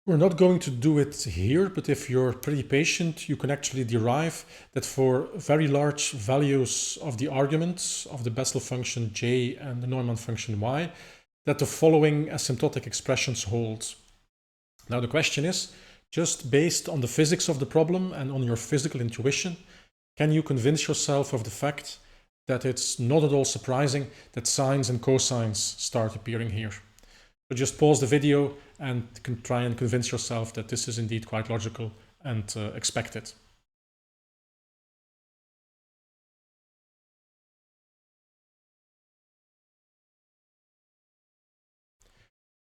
We're not going to do it here, but if you're pretty patient, you can actually derive that for very large values of the arguments of the Bessel function j and the Neumann function y, that the following asymptotic expressions hold. Now the question is, just based on the physics of the problem and on your physical intuition, can you convince yourself of the fact that it's not at all surprising that sines and cosines start appearing here? So just pause the video and try and convince yourself that this is indeed quite logical and expected.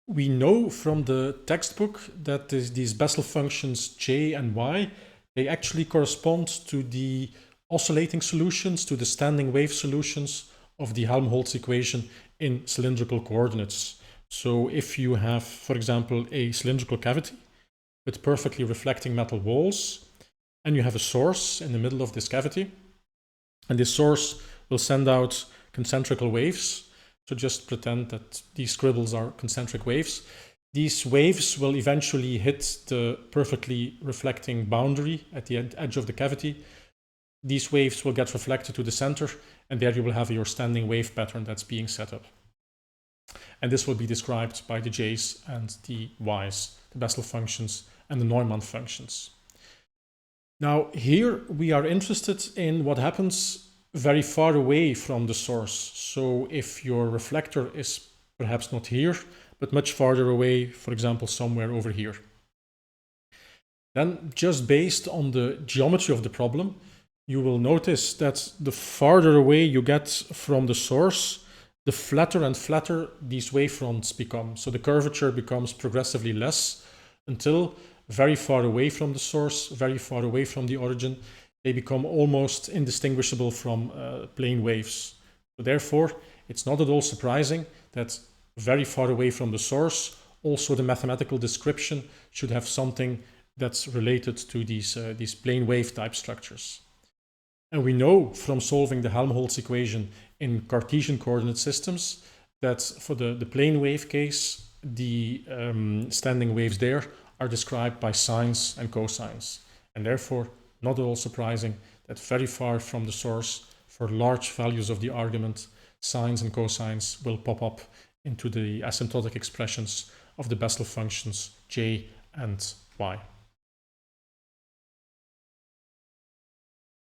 We know from the textbook that these Bessel functions j and y, they actually correspond to the oscillating solutions, to the standing wave solutions of the Helmholtz equation in cylindrical coordinates. So if you have, for example, a cylindrical cavity with perfectly reflecting metal walls, and you have a source in the middle of this cavity, and this source will send out concentrical waves. So just pretend that these scribbles are concentric waves. These waves will eventually hit the perfectly reflecting boundary at the edge of the cavity. These waves will get reflected to the center, and there you will have your standing wave pattern that's being set up. And this will be described by the j's and the y's, the Bessel functions and the Neumann functions. Now here we are interested in what happens very far away from the source. So if your reflector is perhaps not here, but much farther away, for example, somewhere over here, then just based on the geometry of the problem, you will notice that the farther away you get from the source, the flatter and flatter these wavefronts become. So the curvature becomes progressively less until very far away from the source, very far away from the origin, they become almost indistinguishable from plane waves. So therefore, it's not at all surprising that very far away from the source, also the mathematical description should have something that's related to these plane wave type structures. And we know from solving the Helmholtz equation in Cartesian coordinate systems that for the plane wave case, the standing waves there are described by sines and cosines. And therefore, not at all surprising that very far from the source, for large values of the argument, sines and cosines will pop up into the asymptotic expressions of the Bessel functions j and y.